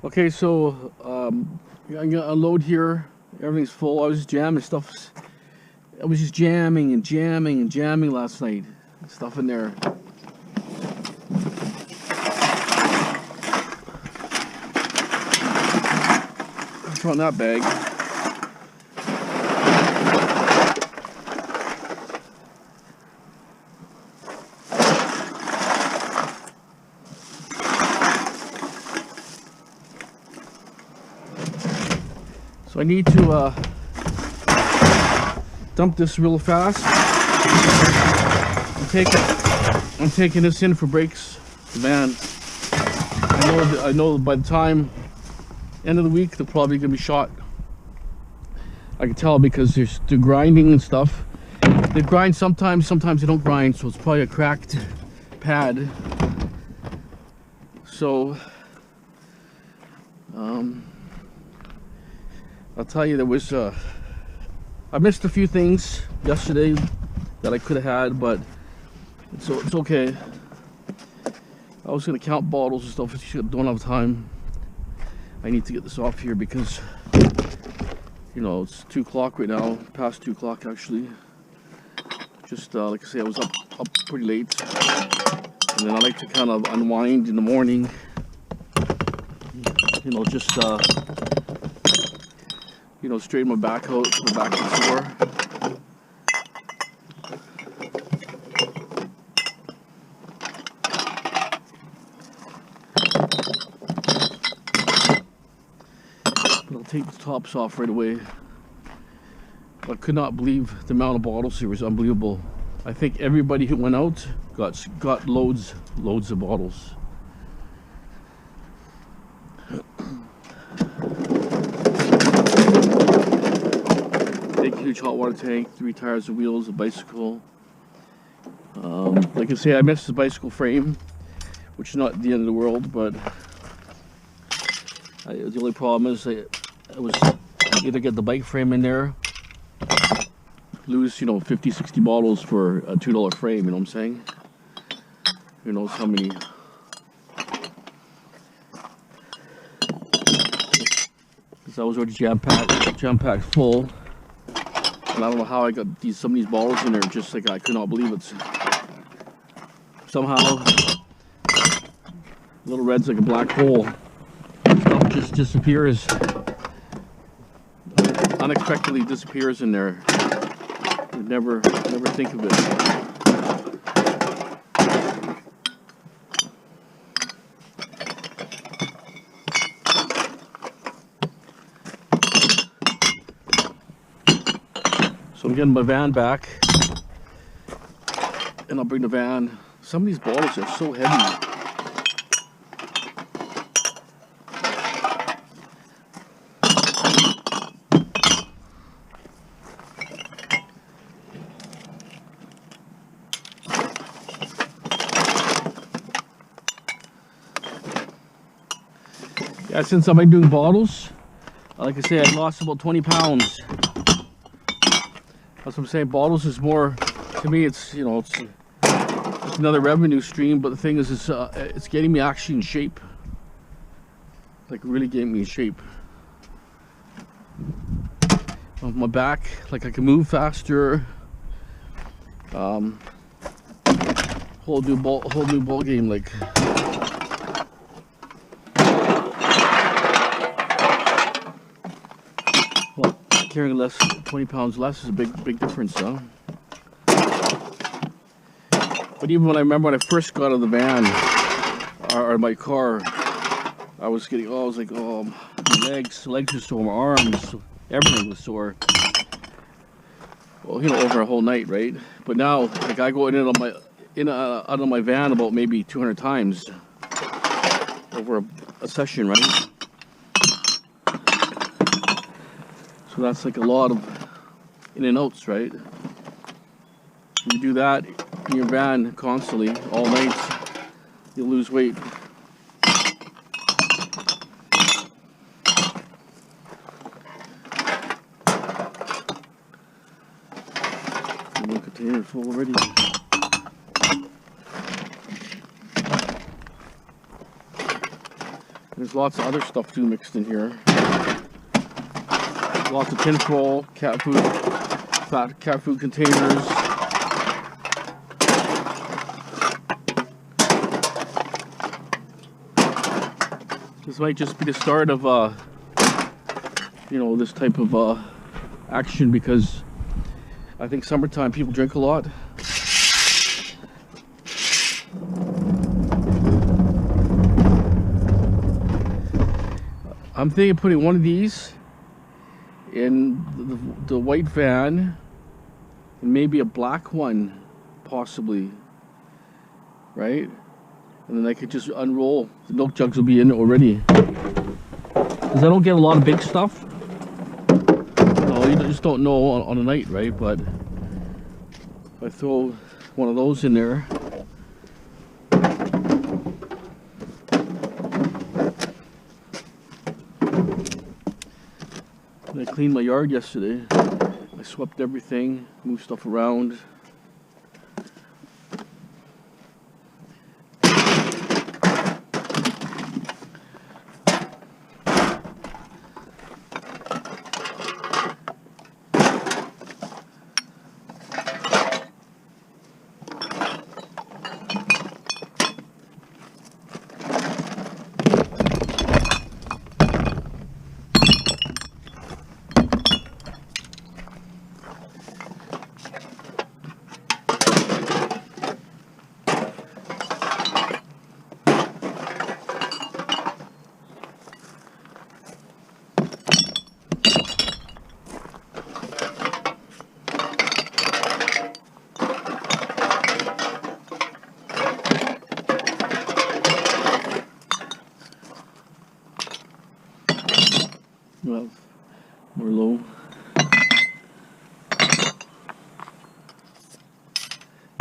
Okay, so I'm gonna unload here. Everything's full. I was just jamming stuff. I was just jamming and jamming and jamming last night. Stuff in there. What's on that bag? So I need to dump this real fast. I'm taking this in for brakes, the van. I know by the time end of the week they're probably gonna be shot. I can tell because they're grinding and stuff. They grind sometimes they don't grind, so it's probably a cracked pad. So I'll tell you, there was I missed a few things yesterday that I could have had, but it's okay. I was gonna count bottles and stuff, but don't have time. I need to get this off here because, you know, it's 2 o'clock right now, past 2 o'clock actually. Just like I say, I was up pretty late, and then I like to kind of unwind in the morning. You know, just you know, straighten my back out, go back to the store. But I'll take the tops off right away. I could not believe the amount of bottles here was unbelievable. I think everybody who went out got loads of bottles. Big huge hot water tank, 3 tires and wheels, a bicycle. Like I say, I missed the bicycle frame, which is not the end of the world, but the only problem is I was either get the bike frame in there, lose, you know, 50-60 bottles for a $2 frame, you know what I'm saying? Who knows how many. Because I was already jam-packed full. And I don't know how I got some of these bottles in there, just like I could not believe it. Somehow, Little Red's like a black hole. Stuff just disappears. Unexpectedly disappears in there. You never think of it. So I'm getting my van back, and I'll bring the van. Some of these bottles are so heavy. Yeah, since I've been doing bottles, like I say, I lost about 20 pounds. That's what I'm saying. Bottles is more, to me, it's, you know, it's another revenue stream. But the thing is, it's getting me actually in shape. Like really getting me in shape. On my back, like I can move faster. Whole new ball game, like. Well, carrying less, 20 pounds less is a big difference, huh? But even when I remember when I first got out of the van or my car, I was getting, I was like, oh, my legs are sore, my arms, everything was sore. Well, you know, over a whole night, right? But now, like, I go in and out of my van about maybe 200 times over a session, right? So that's like a lot of in and outs, right? You do that in your van constantly all night, you'll lose weight. One container full already. There's lots of other stuff too mixed in here. Lots of tinfoil, cat food, fat cat food containers. This might just be the start of, you know, this type of action, because I think summertime people drink a lot. I'm thinking of putting one of these in the white van, and maybe a black one, possibly, right? And then I could just unroll. The milk jugs will be in already. Because I don't get a lot of big stuff. No, you just don't know on a night, right? But if I throw one of those in there, I cleaned my yard yesterday. I swept everything, moved stuff around. Well, we're low.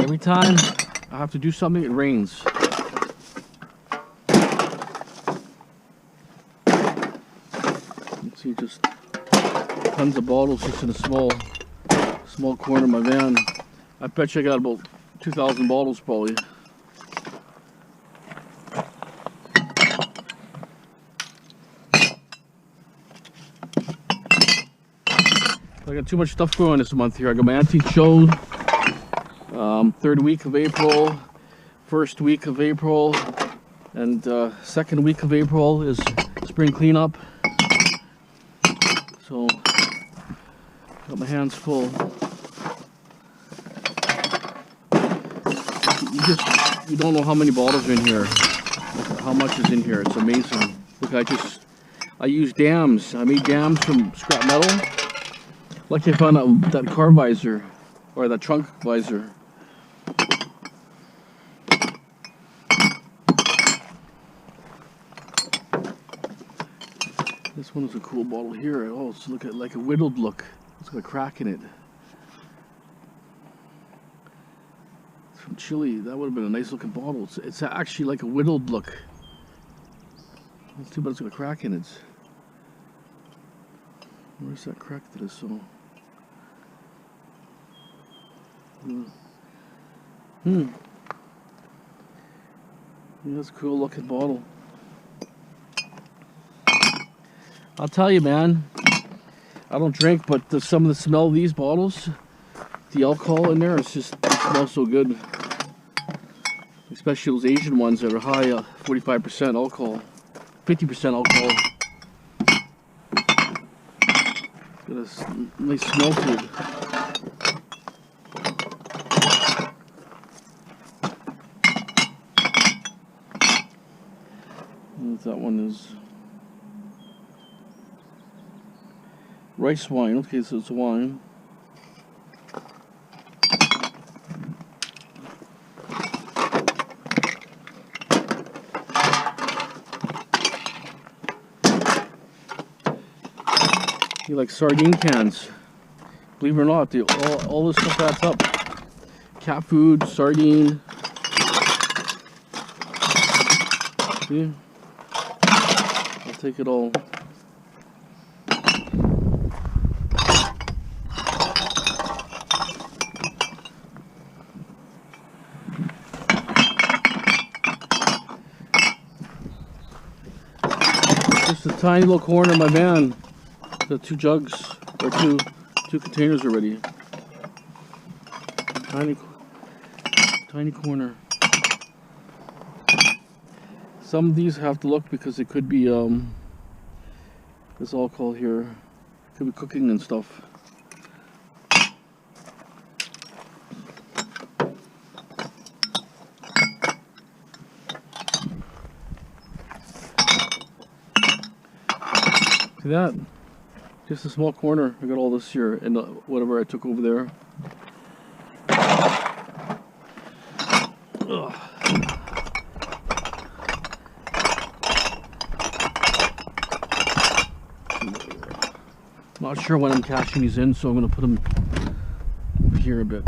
Every time I have to do something, it rains. Let's see, just tons of bottles just in a small corner of my van. I bet you I got about 2,000 bottles probably. I got too much stuff going on this month here. I got my antique show, third week of April, first week of April, and second week of April is spring cleanup. So, got my hands full. You don't know how many bottles are in here, how much is in here. It's amazing. Look, I use dams. I made dams from scrap metal. Lucky I found that car visor, or that trunk visor. This one is a cool bottle here. Oh, it's like a whittled look. It's got a crack in it. It's from Chile. That would have been a nice looking bottle. It's actually like a whittled look. It's too bad it's got a crack in it. Where's that crack that I saw? Yeah, that's a cool looking bottle. I'll tell you, man, I don't drink, but some of the smell of these bottles, the alcohol in there, it smells so good. Especially those Asian ones that are high, 45% alcohol, 50% alcohol. Got a nice smell to it. That one is rice wine. Okay, so it's a wine. You like sardine cans? Believe it or not, all this stuff adds up. Cat food, sardine. See? I'll take it all. Just a tiny little corner of my van. Got 2 jugs, or two containers already. Tiny corner. Some of these have to look because it could be this alcohol here. Could be cooking and stuff. See that? Just a small corner. I got all this here and whatever I took over there. Ugh. Not sure when I'm cashing these in, so I'm going to put them here a bit.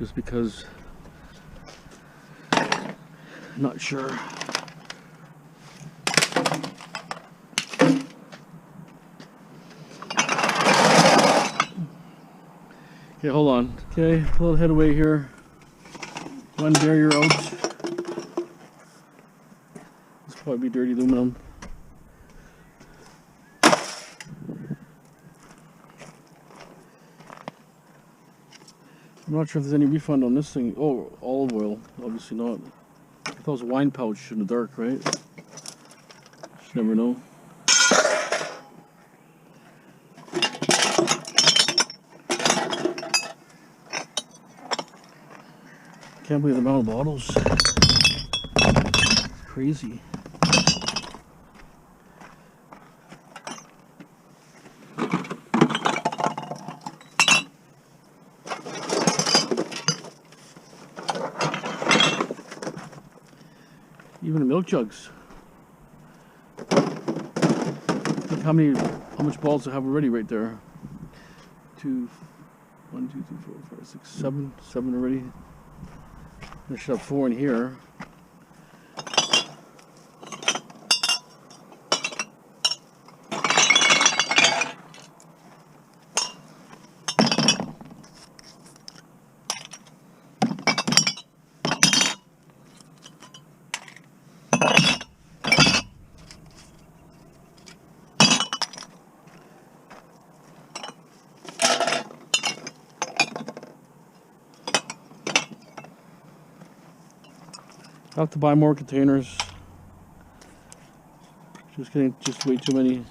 Just because I'm not sure. Okay, hold on. Okay, a little headway here. One barrier out. This will probably be dirty aluminum. I'm not sure if there's any refund on this thing. Oh, olive oil. Obviously not. I thought it was a wine pouch in the dark, right? Just never know. Can't believe the amount of bottles. Crazy. Even the milk jugs. Look how much balls I have already right there. 1, 2, 3, 4, 5, 6, 7 already. I should have 4 in here. I have to buy more containers. Just way too many.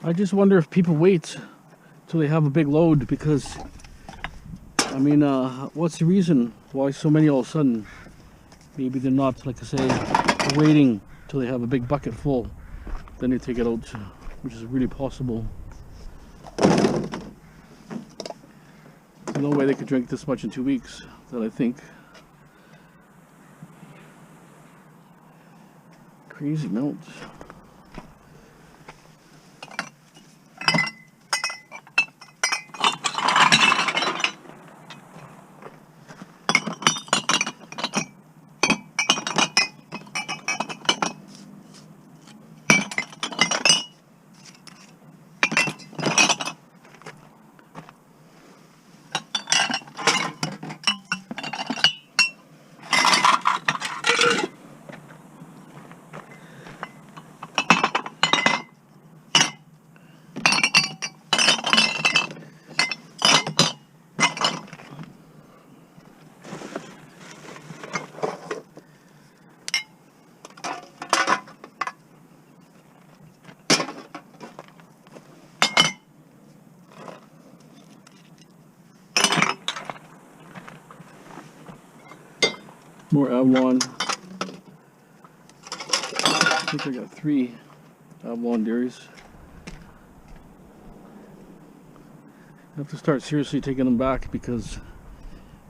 I just wonder if people wait till they have a big load, because I mean, what's the reason why so many all of a sudden? Maybe they're not, like I say, waiting till they have a big bucket full, then they take it out, which is really possible. There's no way they could drink this much in 2 weeks, that I think. Crazy amount. More Avalon. I think I got 3 Avalon dairies. I have to start seriously taking them back because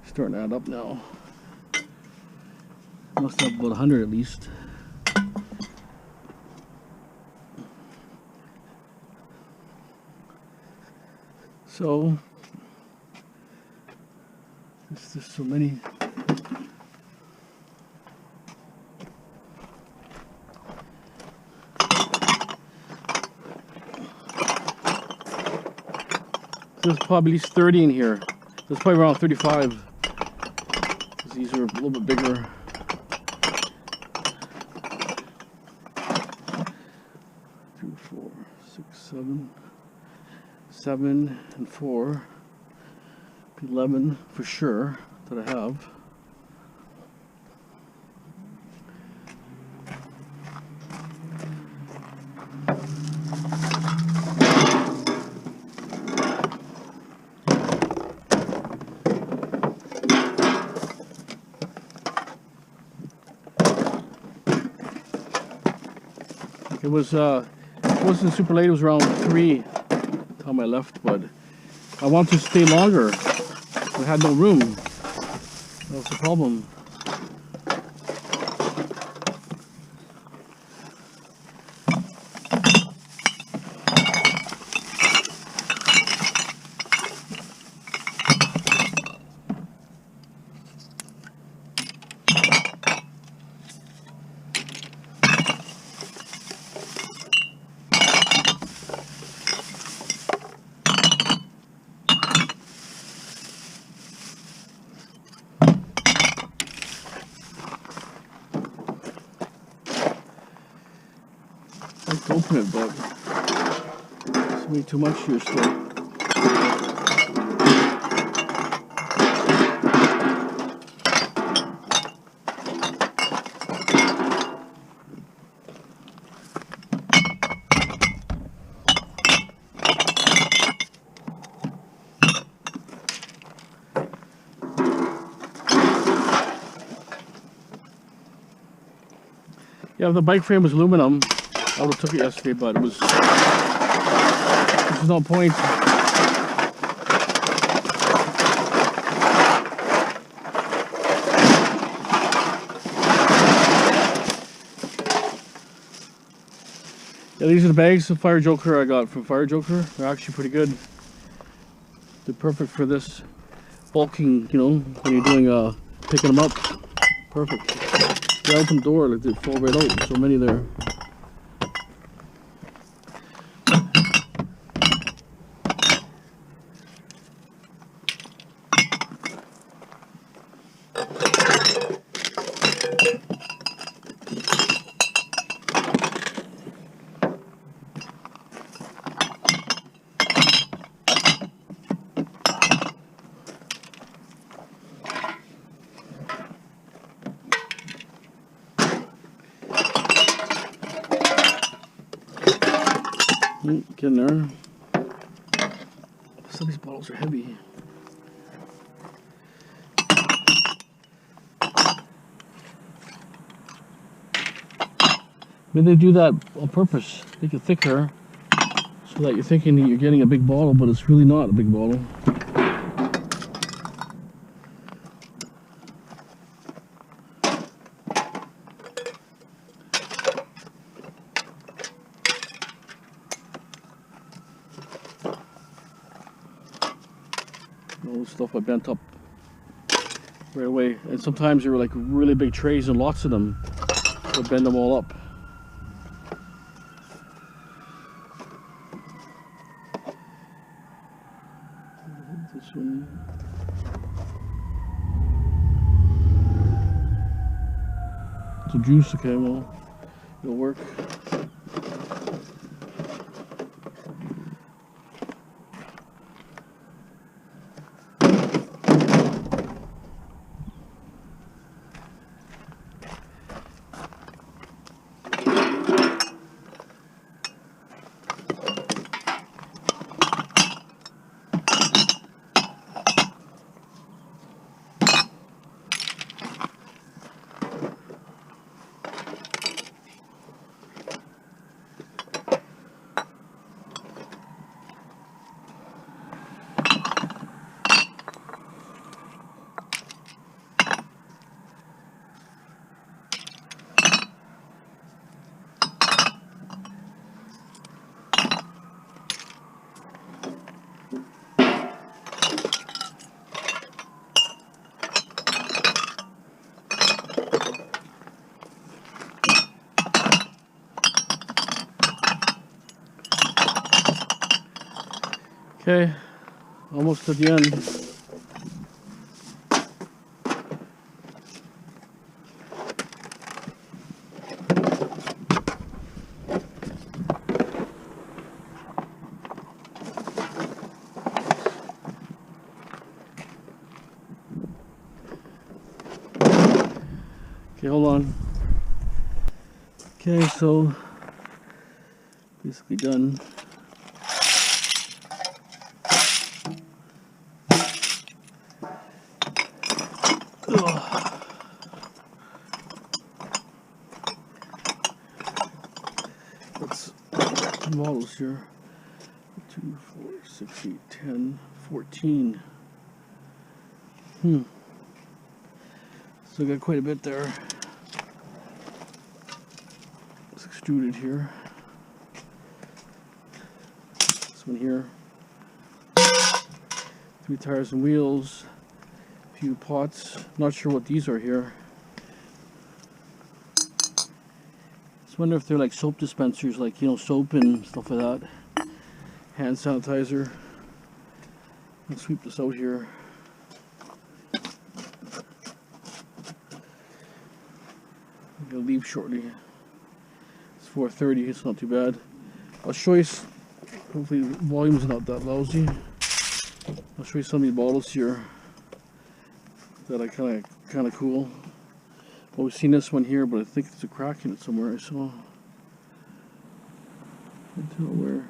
it's starting to add up now. Must have about 100 at least. So there's just so many. There's probably at least 30 in here. There's probably around 35. These are a little bit bigger. 2, 4, 6, 7. 7 and 4. 11 for sure that I have. It wasn't super late. It was around 3 time I left, but I wanted to stay longer. I had no room. That was the problem. I open it, but it's way too much here still. Yeah, if the bike frame was aluminum, I would have took it yesterday, but it was, there's no point. Yeah, these are the bags of Fire Joker I got from Fire Joker. They're actually pretty good. They're perfect for this bulking, you know, when you're doing picking them up. Perfect. The open door, like they fall right out. So many there. Get in there. Some of these bottles are heavy. Maybe they do that on purpose. Make it thicker so that you're thinking that you're getting a big bottle, but it's really not a big bottle. All this stuff I bent up right away, and sometimes they were like really big trays and lots of them, so I bend them all up. This one. It's a juice, okay, well, it'll work. Okay, almost at the end. Okay, hold on. Okay, so basically done. That's 10 models here. 2, 4, 6, 8, 10, 14. Still got quite a bit there. It's extruded here. This one here. 3 tires and wheels. A few pots. Not sure what these are here. Just wonder if they're like soap dispensers, like, you know, soap and stuff like that. Hand sanitizer. Let's sweep this out here. I'm gonna leave shortly. It's 4:30. It's not too bad. I'll show you. Hopefully, the volume's not that lousy. I'll show you some of these bottles here that I kind of cool. Well, we've seen this one here, but I think there's a crack in it somewhere. I saw. I can't tell where.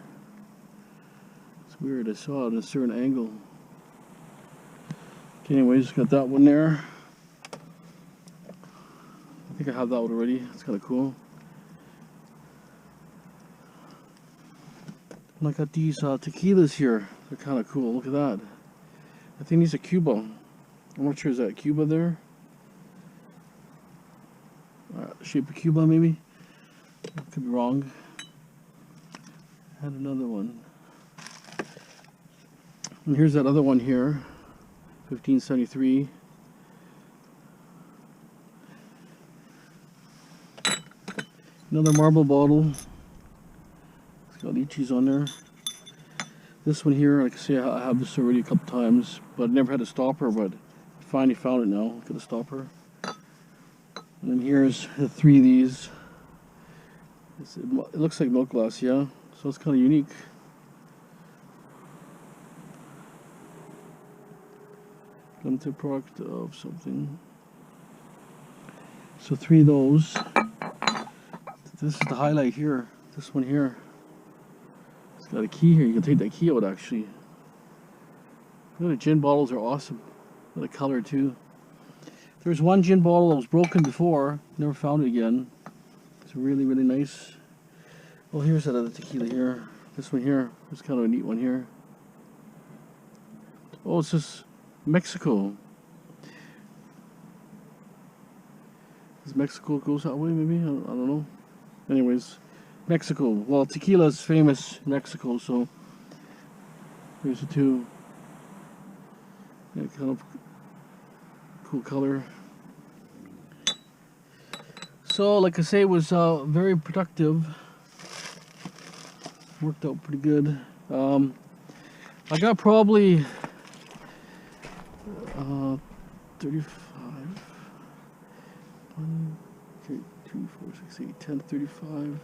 It's weird. I saw it at a certain angle. Okay, anyways, got that one there. I think I have that one already. It's kind of cool. And I got these tequilas here. They're kind of cool. Look at that. I think these are Cuba. I'm not sure, is that Cuba there? Shape of Cuba, maybe? Could be wrong. And another one. And here's that other one here. 1573. Another marble bottle. It's got lychees on there. This one here, like I say, I have this already a couple times, but I never had a stopper, but I finally found it now. Got a stopper. And then here's the 3 of these. It looks like milk glass, yeah. So it's kind of unique. Limited product of something. So 3 of those. This is the highlight here. This one here. It's got a key here. You can take that key out actually. The gin bottles are awesome. What a color too. There's one gin bottle that was broken before. Never found it again. It's really, really nice. Well, here's that other tequila here. This one here. It's kind of a neat one here. Oh, it's just Mexico. Does Mexico goes that way maybe? I don't know. Anyways, Mexico. Well, tequila is famous in Mexico, so here's the 2. Yeah, kind of cool color. So, like I say, it was very productive. Worked out pretty good. I got probably 35. 1, 2, 4, 6, 8, 10, 35.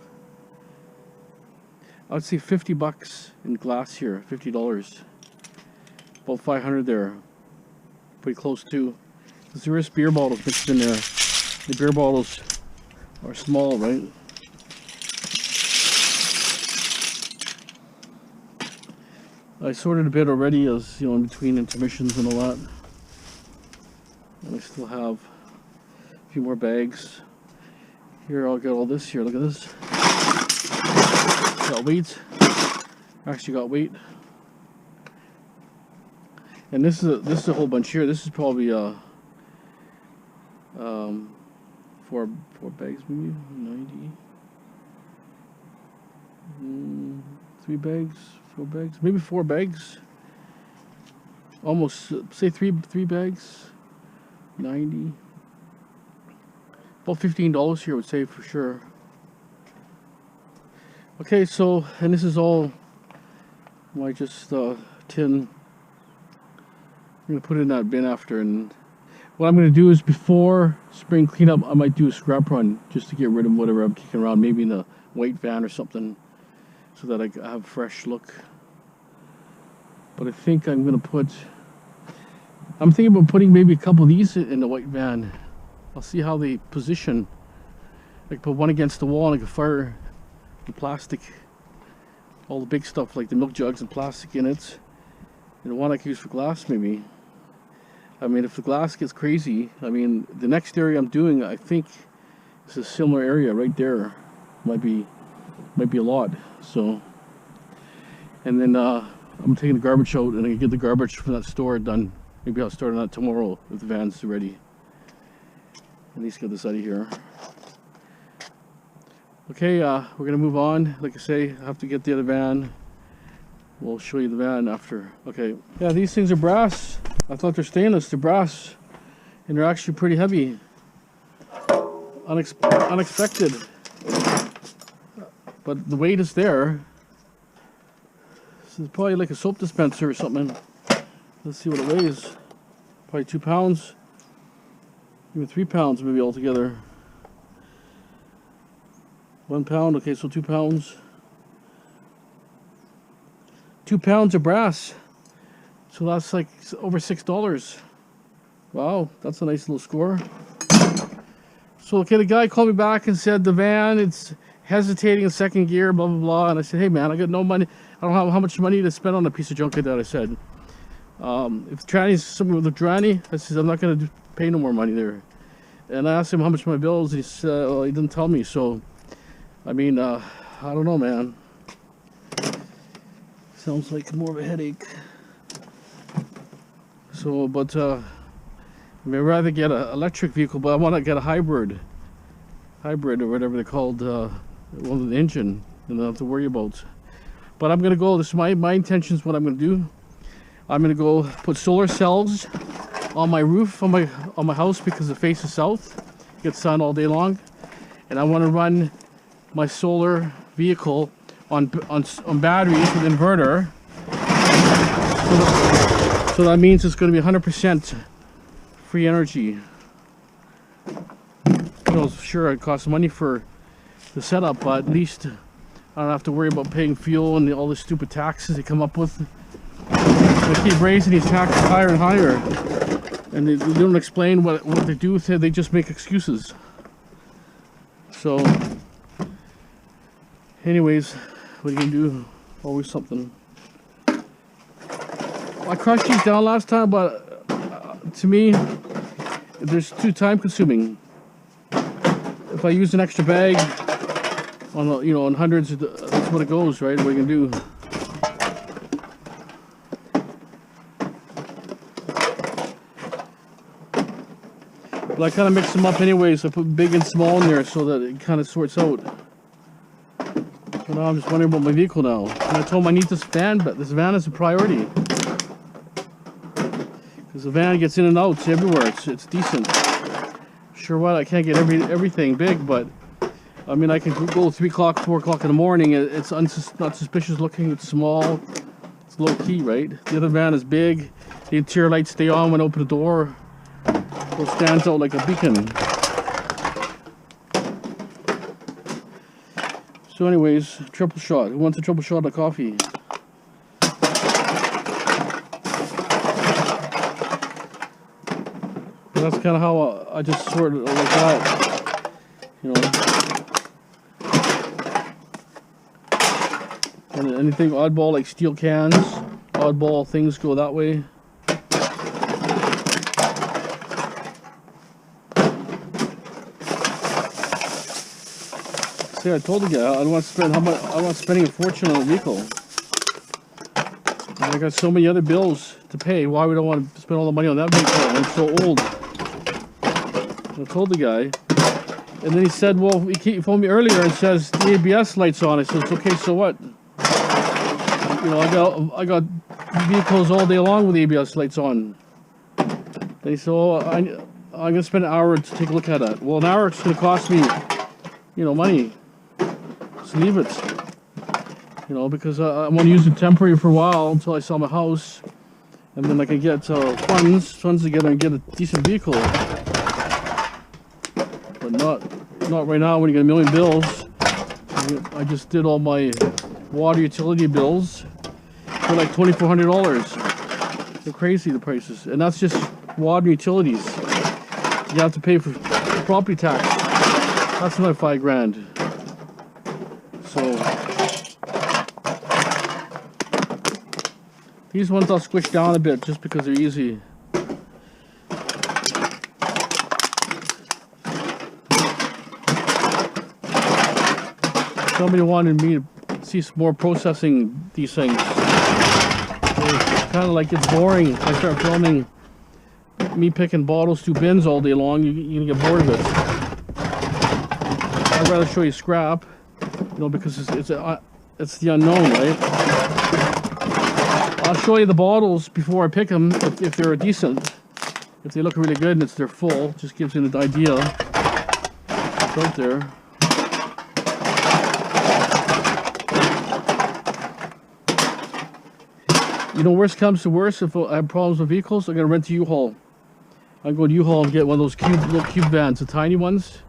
I would say $50 in glass here. $50. About 500 there. Pretty close too. Because there is beer bottles mixed in there. The beer bottles are small, right? I sorted a bit already, as you know, in between intermissions and all that. And I still have a few more bags. Here, I'll get all this here. Look at this. Got weight. Actually got weight. And this is a whole bunch here. This is probably 4 bags maybe. 90. 3 bags, 4 bags, maybe 4 bags. Almost say three bags. 90. About $15 here, I would say for sure. Okay, so, and this is all my just tin. I'm going to put it in that bin after, and what I'm going to do is before spring cleanup, I might do a scrap run just to get rid of whatever I'm kicking around, maybe in a white van or something, so that I have a fresh look. But I think I'm going to put, I'm thinking about putting maybe a couple of these in the white van. I'll see how they position. I can put one against the wall and I can fire the plastic, all the big stuff like the milk jugs and plastic in it, and one I can use for glass maybe. I mean, if the glass gets crazy, I mean, the next area I'm doing, I think, is a similar area right there. Might be a lot. So, and then I'm taking the garbage out, and I can get the garbage from that store done. Maybe I'll start on that tomorrow if the van's ready. At least get this out of here. Okay, we're gonna move on. Like I say, I have to get the other van. We'll show you the van after. Okay. Yeah, these things are brass. I thought they're stainless. They're brass, and they're actually pretty heavy. Unexpected. But the weight is there. This is probably like a soap dispenser or something. Let's see what it weighs. Probably 2 pounds. Even 3 pounds maybe altogether. 1 pound, okay, so 2 pounds. 2 pounds of brass. So that's like over $6. Wow, that's a nice little score. So okay, the guy called me back and said the van, it's hesitating in second gear, blah blah blah. And I said, hey man, I got no money. I don't have how much money to spend on a piece of junk like that. I said, if tranny's something with a tranny, I said I'm not gonna pay no more money there. And I asked him how much my bill is. He said, well, he didn't tell me. So, I mean, I don't know, man. Sounds like more of a headache. So, but I mean, I'd rather get an electric vehicle, but I want to get a hybrid or whatever they're called, one with the engine, and I don't have to worry about. But I'm gonna go. This is my intention is what I'm gonna do. I'm gonna go put solar cells on my roof on my house because it faces south, gets sun all day long, and I want to run my solar vehicle on batteries with inverter. So that means it's going to be 100% free energy. You know, sure, it costs money for the setup, but at least I don't have to worry about paying fuel and all the stupid taxes they come up with. They keep raising these taxes higher and higher, and they don't explain what they do. They just make excuses. So, anyways, what are you gonna do? Always something. I crushed these down last time, but to me, they're too time consuming. If I use an extra bag on, on hundreds, that's what it goes, right? What are you gonna do? But I kind of mix them up anyways. I put big and small in there so that it kind of sorts out. But now I'm just wondering about my vehicle now. And I told him I need this van, but this van is a priority. Because the van gets in and out everywhere. It's decent. Sure what, I can't get everything big, but I mean I can go 3 o'clock, 4 o'clock in the morning. It's not suspicious looking. It's small. It's low key, right? The other van is big. The interior lights stay on when I open the door. So it stands out like a beacon. So anyways, triple shot. Who wants a triple shot of coffee? But that's kind of how I just sort it like that. You know. And anything oddball like steel cans, oddball things go that way. See, I told the guy I don't want to spend I'm not spending a fortune on a vehicle. And I got so many other bills to pay. Why would I want to spend all the money on that vehicle when it's so old? And I told the guy, and then he said, "Well, he phoned me earlier and says the ABS lights on." I said, "It's okay, so what? You know, I got vehicles all day long with the ABS lights on." And he said, "Oh, I'm gonna spend an hour to take a look at it." Well, an hour is gonna cost me, money. Just leave it. You know, because I want to use it temporary for a while until I sell my house, and then I can get funds together and get a decent vehicle. But not right now when you get a million bills. I just did all my water utility bills for like $2,400. They're crazy, the prices, and that's just water utilities. You have to pay for property tax. That's another $5,000. So these ones I'll squish down a bit just because they're easy. Somebody wanted me to see some more processing these things. It's kind of like it's boring if I start filming me picking bottles through bins all day long. You're gonna get bored of it. I'd rather show you scrap, you know, because it's the unknown, right? I'll show you the bottles before I pick them if they're decent. If they look really good and they're full, just gives you an idea. It's out there. You know, worst comes to worst, if I have problems with vehicles, I'm gonna rent a U-Haul. I go to U-Haul and get one of those little cube vans, the tiny ones,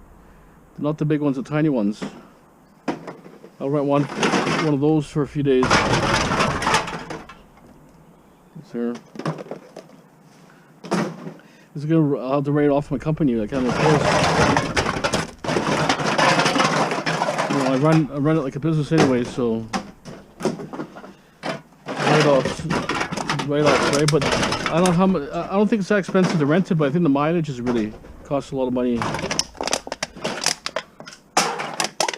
not the big ones, the tiny ones. I'll rent one of those for a few days. It's here. This is gonna, I'll have to write off my company. I can't afford. You know, I run it like a business anyway, so write off, right? But I don't know how much. I don't think it's that expensive to rent it, but I think the mileage is really costs a lot of money.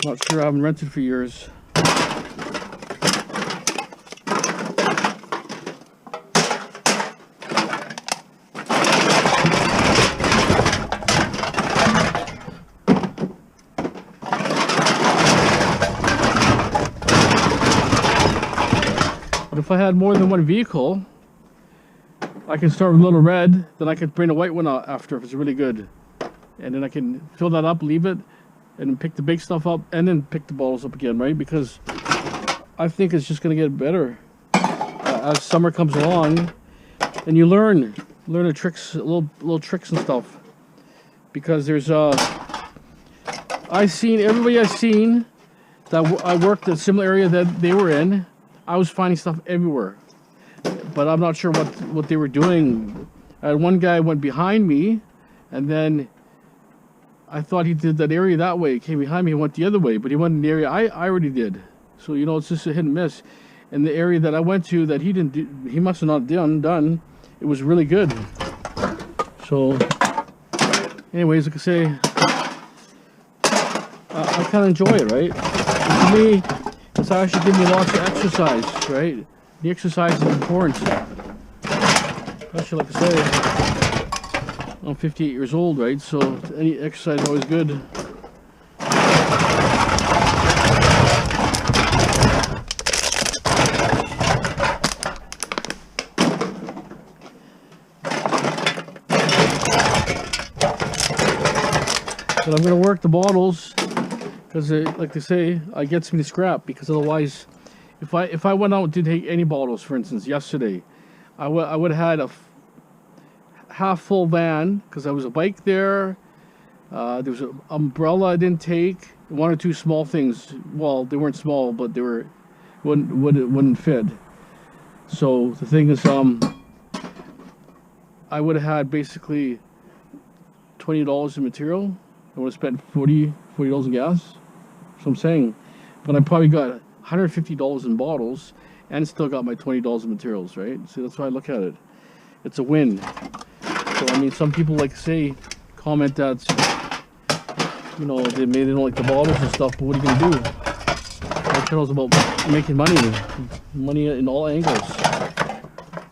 Not sure. I haven't rented for years. But if I had more than one vehicle, I can start with a little red, then I can bring a white one out after if it's really good. And then I can fill that up, leave it, and then pick the big stuff up, and then pick the bottles up again, right? Because I think it's just going to get better as summer comes along, and you learn the tricks, little tricks and stuff. Because there's everybody I've seen that I worked in a similar area that they were in. I was finding stuff everywhere, but I'm not sure what they were doing. One guy went behind me, and then I thought he did that area that way. He came behind me and went the other way, but he went in the area I already did. So, you know, it's just a hit and miss. And the area that I went to that he didn't do, he must have not done, it was really good. So, anyways, like I say, I kind of enjoy it, right? And for me, it's actually giving me lots of exercise, right? The exercise is important. Especially, like I say, I'm 58 years old, right? So any exercise is always good. But I'm going to work the bottles. Because, like they say, it gets me to scrap. Because otherwise, if I went out and didn't take any bottles, for instance, yesterday, I would have had a half full van. Because there was a bike there, there was an umbrella I didn't take, one or two small things. Well, they weren't small, but they wouldn't fit. So the thing is, I would have had basically $20 in material. I would have spent $40 in gas. So I'm saying, but I probably got $150 in bottles and still got my $20 in materials, right? So that's why I look at it. It's a win. So I mean, some people comment that, you know, they don't like the bottles and stuff, but what are you gonna do? My channel's about making money in all angles,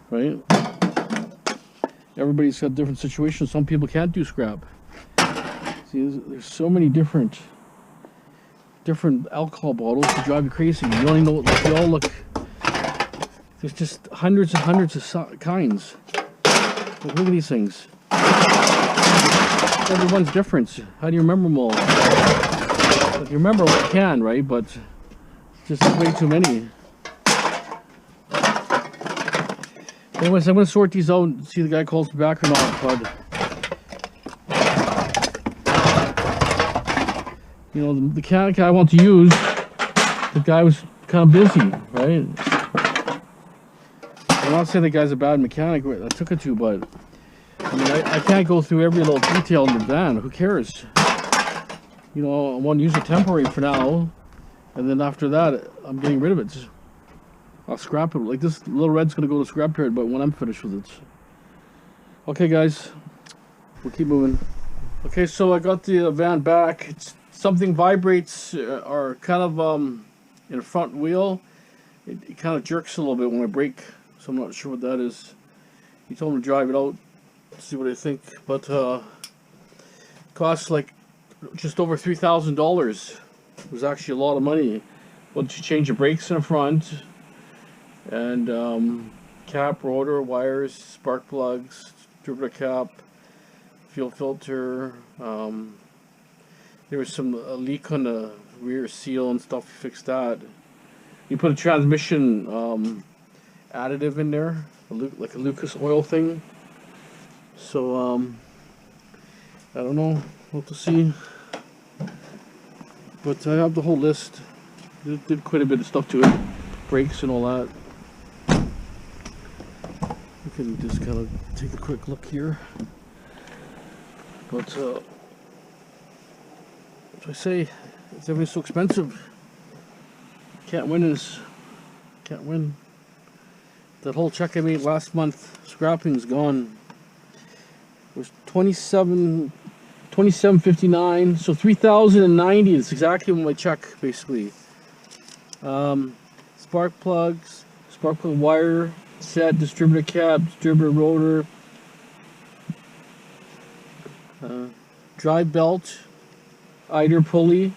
right? Everybody's got different situations. Some people can't do scrap. See, there's so many different alcohol bottles to drive you crazy. You only know, they all look, there's just hundreds and hundreds of kinds. Look at these things. Everyone's different. How do you remember them all? You remember what you can, right? But just way too many. Anyways, I'm going to sort these out and see if the guy calls me back or not, but you know, the mechanic I want to use, the guy was kind of busy, right? I'm not saying the guy's a bad mechanic, I took it to, but I mean, I can't go through every little detail in the van. Who cares? You know, I want to use it temporary for now, and then after that, I'm getting rid of it. I'll scrap it. Like this little red's going to go to scrap period, but when I'm finished with it. Okay, guys, we'll keep moving. Okay, so I got the van back. Something vibrates or kind of in the front wheel. It kind of jerks a little bit when I brake, so I'm not sure what that is. He told me to drive it out, see what I think, but costs like just over $3,000. It was actually a lot of money. Once you change the brakes in the front, and cap, rotor, wires, spark plugs, distributor cap, fuel filter. There was some leak on the rear seal and stuff. You fixed that. You put a transmission additive in there, like a Lucas oil thing. So I don't know. We'll have to see. But I have the whole list. Did quite a bit of stuff to it, brakes and all that. We can just kind of take a quick look here. But as I say, everything's so expensive. Can't win this. Can't win. That whole check I made last month, scrapping's gone. It was $27.59, so $3,090 is exactly my check, basically. Spark plugs, spark plug wire set, distributor cap, distributor rotor, drive belt, eider pulley,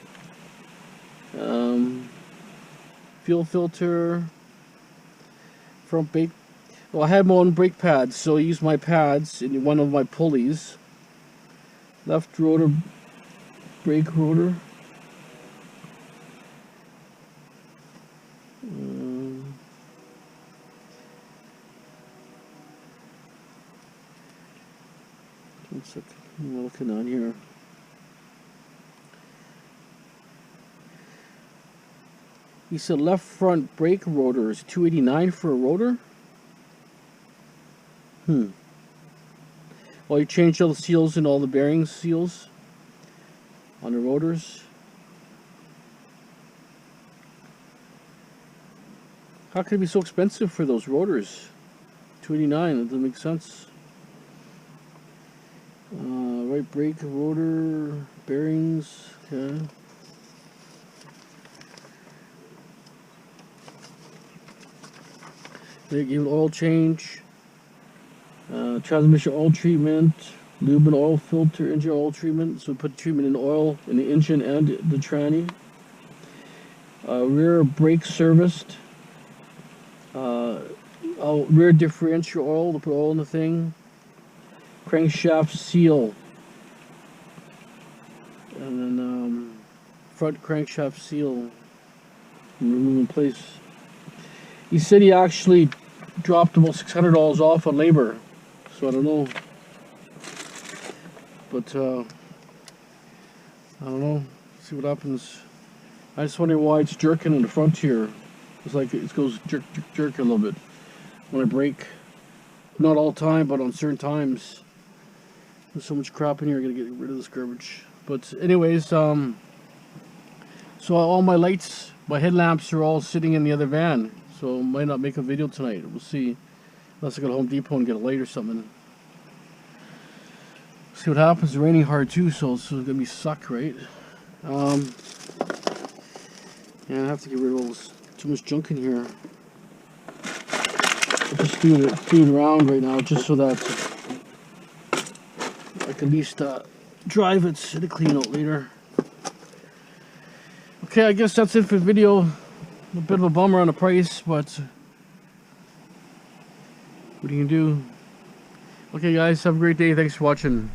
fuel filter, front brake. Well, I had my own brake pads, so I used my pads in one of my pulleys. Left rotor, brake rotor. One second, I'm looking on here. He said left front brake rotor is $289 for a rotor. Well, you changed all the seals and all the bearing seals on the rotors. How could it be so expensive for those rotors? $289, that doesn't make sense. Right brake, rotor, bearings, okay. They give oil change, transmission oil treatment, lube and oil filter, engine oil treatment. So put treatment in oil in the engine and the tranny. Rear brake serviced. Rear differential oil, to put oil in the thing. Crankshaft seal. And then front crankshaft seal. Remove in place. He said he actually dropped about $600 off on labor, so I don't know. But I don't know. See what happens. I just wonder why it's jerking in the front here. It's like it goes jerk, jerk, jerk a little bit when I brake. Not all the time, but on certain times. There's so much crap in here. I gotta get rid of this garbage. But anyways, so all my lights, my headlamps are all sitting in the other van. So I might not make a video tonight. We'll see. Unless I go to Home Depot and get a light or something. See what happens. It's raining hard too, so it's gonna be suck, right? Yeah, I have to get rid of all this, too much junk in here. I'm just doing it around right now, just so that I can at least drive it and clean out later. Okay, I guess that's it for the video. A bit of a bummer on the price, but what are you gonna do? Okay, guys, have a great day. Thanks for watching.